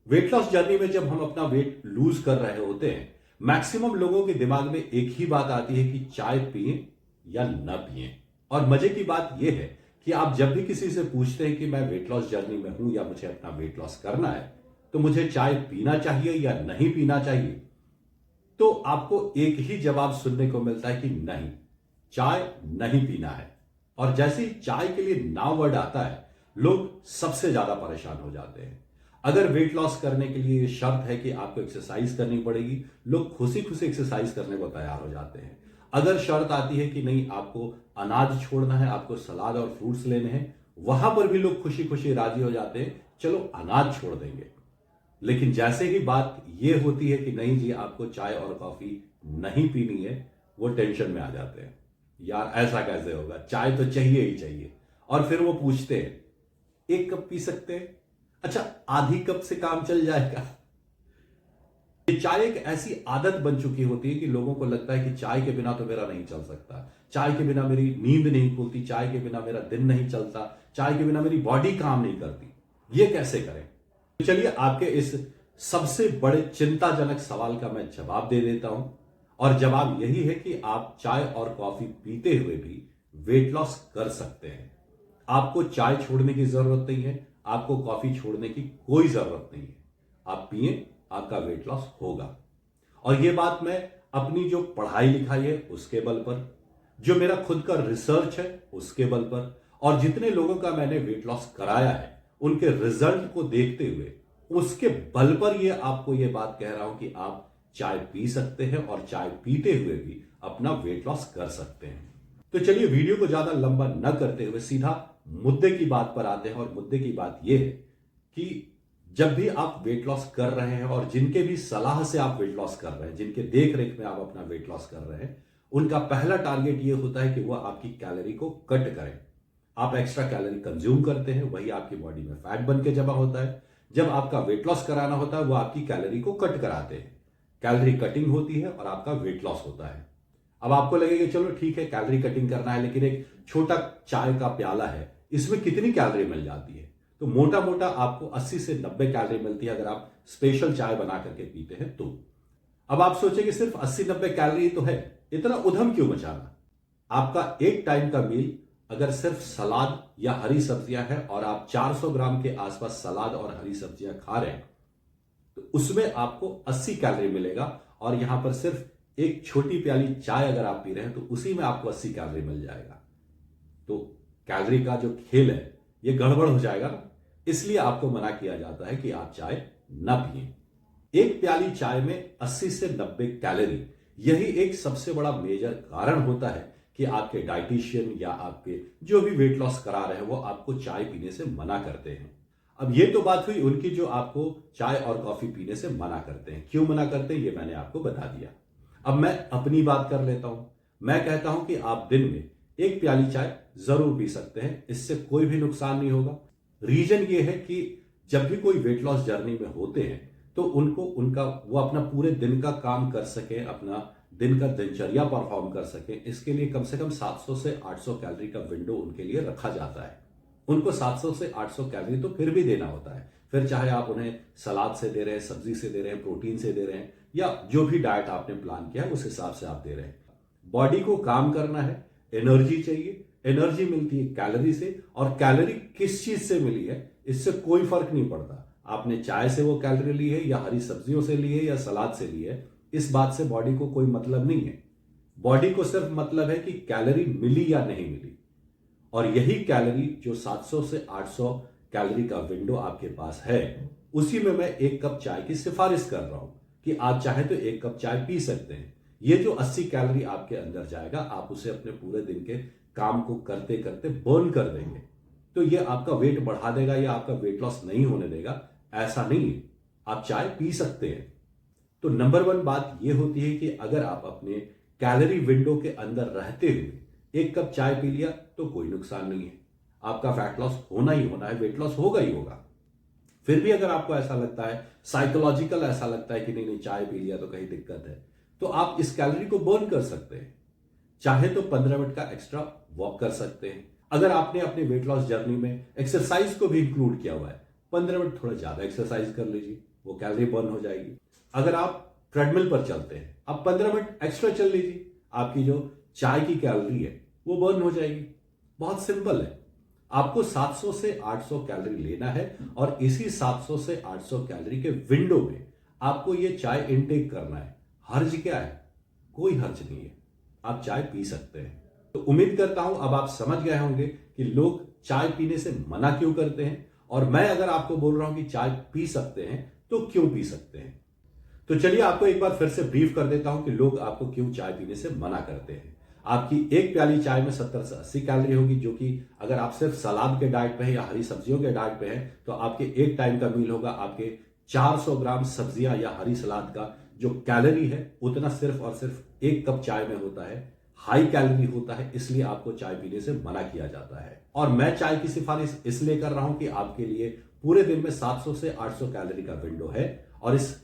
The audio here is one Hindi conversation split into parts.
वेट लॉस जर्नी में जब हम अपना वेट लूज कर रहे होते हैं, मैक्सिमम लोगों के दिमाग में एक ही बात आती है कि चाय पिए या न पिए। और मजे की बात यह है कि आप जब भी किसी से पूछते हैं कि मैं वेट लॉस जर्नी में हूं या मुझे अपना वेट लॉस करना है, तो मुझे चाय पीना चाहिए या नहीं पीना चाहिए, तो आपको एक ही जवाब सुनने को मिलता है कि नहीं, चाय नहीं पीना है। और जैसे ही चाय के लिए ना वर्ड आता है, लोग सबसे ज्यादा परेशान हो जाते हैं। अगर वेट लॉस करने के लिए शर्त है कि आपको एक्सरसाइज करनी पड़ेगी, लोग खुशी खुशी एक्सरसाइज करने को तैयार हो जाते हैं। अगर शर्त आती है कि नहीं, आपको अनाज छोड़ना है, आपको सलाद और फ्रूट्स लेने हैं, वहां पर भी लोग खुशी खुशी राजी हो जाते हैं, चलो अनाज छोड़ देंगे। लेकिन जैसे ही बात यह होती है कि नहीं जी, आपको चाय और कॉफी नहीं पीनी है, वो टेंशन में आ जाते हैं। यार ऐसा कैसे होगा, चाय तो चाहिए ही चाहिए। और फिर वो पूछते हैं, एक कप पी सकते हैं? अच्छा, आधी कप से काम चल जाएगा? ये चाय एक ऐसी आदत बन चुकी होती है कि लोगों को लगता है कि चाय के बिना तो मेरा नहीं चल सकता, चाय के बिना मेरी नींद नहीं खुलती, चाय के बिना मेरा दिन नहीं चलता, चाय के बिना मेरी बॉडी काम नहीं करती। ये कैसे करें? तो चलिए आपके इस सबसे बड़े चिंताजनक सवाल का मैं जवाब दे देता हूं। और जवाब यही है कि आप चाय और कॉफी पीते हुए भी वेट लॉस कर सकते हैं। आपको चाय छोड़ने की जरूरत नहीं है, आपको कॉफी छोड़ने की कोई जरूरत नहीं है। आप पिए, आपका वेट लॉस होगा। और यह बात मैं अपनी जो पढ़ाई लिखाई है उसके बल पर, जो मेरा खुद का रिसर्च है उसके बल पर, और जितने लोगों का मैंने वेट लॉस कराया है उनके रिजल्ट को देखते हुए, उसके बल पर यह आपको यह बात कह रहा हूं कि आप चाय पी सकते हैं और चाय पीते हुए भी अपना वेट लॉस कर सकते हैं। तो चलिए वीडियो को ज्यादा लंबा न करते हुए सीधा मुद्दे की बात पर आते हैं। और मुद्दे की बात यह है कि जब भी आप वेट लॉस कर रहे हैं और जिनके भी सलाह से आप वेट लॉस कर रहे हैं, जिनके देख रेख में आप अपना वेट लॉस कर रहे हैं, उनका पहला टारगेट यह होता है कि वह आपकी कैलोरी को कट करें। आप एक्स्ट्रा कैलोरी कंज्यूम करते हैं, वही आपकी बॉडी में फैट बन के जमा होता है। जब आपका वेट लॉस कराना होता है, वो आपकी कैलोरी को कट कराते हैं। कैलोरी कटिंग होती है और आपका वेट लॉस होता है। अब आपको लगेगा चलो ठीक है, कैलोरी कटिंग करना है, लेकिन एक छोटा चाय का प्याला है, इसमें कितनी कैलोरी मिल जाती है? तो मोटा मोटा आपको 80 से 90 कैलोरी मिलती है अगर आप स्पेशल चाय बना करके पीते हैं तो। अब आप सोचेंगे सिर्फ 80-90 कैलोरी तो है, इतना उधम क्यों मचाना? आपका एक टाइम का मील अगर सिर्फ सलाद या हरी सब्जियां हैं और आप 400 ग्राम के आसपास सलाद और हरी सब्जियां खा रहे हैं, तो उसमें आपको 80 कैलोरी मिलेगा। और यहां पर सिर्फ एक छोटी प्याली चाय अगर आप पी रहे हैं तो उसी में आपको 80 कैलोरी मिल जाएगा। तो कैलोरी का जो खेल है ये गड़बड़ हो जाएगा ना। इसलिए आपको मना किया जाता है कि आप चाय ना पिए। एक प्याली चाय में 80 से 90 कैलोरी, यही एक सबसे बड़ा मेजर कारण होता है कि आपके डाइटिशियन या आपके जो भी वेट लॉस करा रहे हैं वो आपको चाय पीने से मना करते हैं। अब ये तो बात हुई उनकी जो आपको चाय और कॉफी पीने से मना करते हैं। क्यों मना करते हैं ये मैंने आपको बता दिया। अब मैं अपनी बात कर लेता हूं। मैं कहता हूं कि आप दिन में एक प्याली चाय जरूर पी सकते हैं, इससे कोई भी नुकसान नहीं होगा। रीजन ये है कि जब भी कोई वेट लॉस जर्नी में होते हैं तो उनको उनका वो अपना पूरे दिन का काम कर सके, अपना दिन का दिनचर्या परफॉर्म कर सके, इसके लिए कम से कम 700 से 800 कैलोरी का विंडो उनके लिए रखा जाता है। उनको 700 से 800 कैलोरी तो फिर भी देना होता है। फिर चाहे आप उन्हें सलाद से दे रहे हैं, सब्जी से दे रहे हैं, प्रोटीन से दे रहे हैं, या जो भी डाइट आपने प्लान किया है उस हिसाब से आप दे रहे हैं। बॉडी को काम करना है, एनर्जी चाहिए। एनर्जी मिलती है कैलोरी से, और कैलोरी किस चीज से मिली है इससे कोई फर्क नहीं पड़ता। आपने चाय से वो कैलोरी ली है या हरी सब्जियों से ली है या सलाद से ली है, इस बात से बॉडी को कोई मतलब नहीं है। बॉडी को सिर्फ मतलब है कि कैलोरी मिली या नहीं मिली। और यही कैलोरी जो 700 से 800 कैलोरी का विंडो आपके पास है, उसी में मैं एक कप चाय की सिफारिश कर रहा हूं कि आप चाहे तो एक कप चाय पी सकते हैं। ये जो 80 कैलोरी आपके अंदर जाएगा, आप उसे अपने पूरे दिन के काम को करते करते बर्न कर देंगे। तो ये आपका वेट बढ़ा देगा या आपका वेट लॉस नहीं होने देगा, ऐसा नहीं है। आप चाय पी सकते हैं। तो नंबर 1 बात यह होती है कि अगर आप अपने कैलोरी विंडो के अंदर रहते हुए एक कप चाय पी लिया तो कोई नुकसान नहीं है। आपका फैट लॉस होना ही होना है, वेट लॉस होगा ही होगा। फिर भी अगर आपको ऐसा लगता है, साइकोलॉजिकल ऐसा लगता है कि नहीं नहीं चाय पी लिया तो कहीं दिक्कत है, तो आप इस कैलोरी को बर्न कर सकते हैं। चाहे तो 15 मिनट का एक्स्ट्रा वॉक कर सकते हैं। अगर आपने अपने वेट लॉस जर्नी में एक्सरसाइज को भी इंक्लूड किया हुआ है 15 मिनट थोड़ा ज्यादा एक्सरसाइज कर लीजिए, वो कैलोरी बर्न हो जाएगी। अगर आप ट्रेडमिल पर चलते हैं, आप 15 मिनट एक्स्ट्रा चल लीजिए, आपकी जो चाय की कैलोरी है वो बर्न हो जाएगी। बहुत सिंपल है। आपको 700 से 800 कैलोरी लेना है और इसी 700 से 800 कैलोरी के विंडो में आपको ये चाय इनटेक करना है। हर्ज क्या है? कोई हर्ज नहीं है, आप चाय पी सकते हैं। तो उम्मीद करता हूं अब आप समझ गए होंगे कि लोग चाय पीने से मना क्यों करते हैं, और मैं अगर आपको बोल रहा हूं कि चाय पी सकते हैं तो क्यों पी सकते हैं। तो चलिए आपको एक बार फिर से ब्रीफ कर देता हूं कि लोग आपको क्यों चाय पीने से मना करते हैं। आपकी एक प्याली चाय में 70 से 80 कैलोरी होगी, जो कि अगर आप सिर्फ सलाद के डाइट पे हैं या हरी सब्जियों के डाइट पे हैं तो आपके एक टाइम का मील होगा, आपके 400 ग्राम सब्जियां या हरी सलाद का जो कैलोरी है उतना सिर्फ और सिर्फ एक कप चाय में होता है। हाई कैलोरी होता है, इसलिए आपको चाय पीने से मना किया जाता है। और मैं चाय की सिफारिश इसलिए कर रहा हूं कि आपके लिए पूरे दिन में 700 से 800 कैलोरी का विंडो है, और इस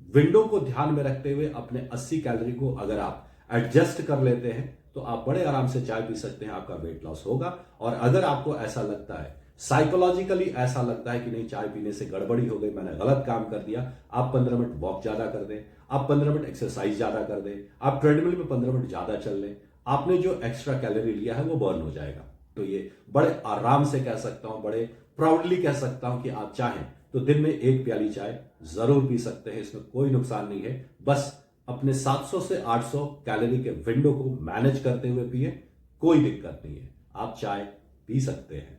विंडो को ध्यान में रखते हुए अपने 80 कैलोरी को अगर आप एडजस्ट कर लेते हैं तो आप बड़े आराम से चाय पी सकते हैं, आपका वेट लॉस होगा। और अगर आपको ऐसा लगता है, साइकोलॉजिकली ऐसा लगता है कि नहीं चाय पीने से गड़बड़ी हो गई, मैंने गलत काम कर दिया, आप 15 मिनट वॉक ज्यादा कर दें, आप 15 मिनट एक्सरसाइज ज्यादा कर दें, आप ट्रेडमिल में 15 मिनट ज्यादा चल लें, आपने जो एक्स्ट्रा कैलोरी लिया है वो बर्न हो जाएगा। तो ये बड़े आराम से कह सकता हूं, बड़े प्राउडली कह सकता हूं कि आप चाहें तो दिन में एक प्याली चाय जरूर पी सकते हैं, इसमें कोई नुकसान नहीं है। बस अपने 700 से 800 कैलोरी के विंडो को मैनेज करते हुए पिए, कोई दिक्कत नहीं है, आप चाय पी सकते हैं।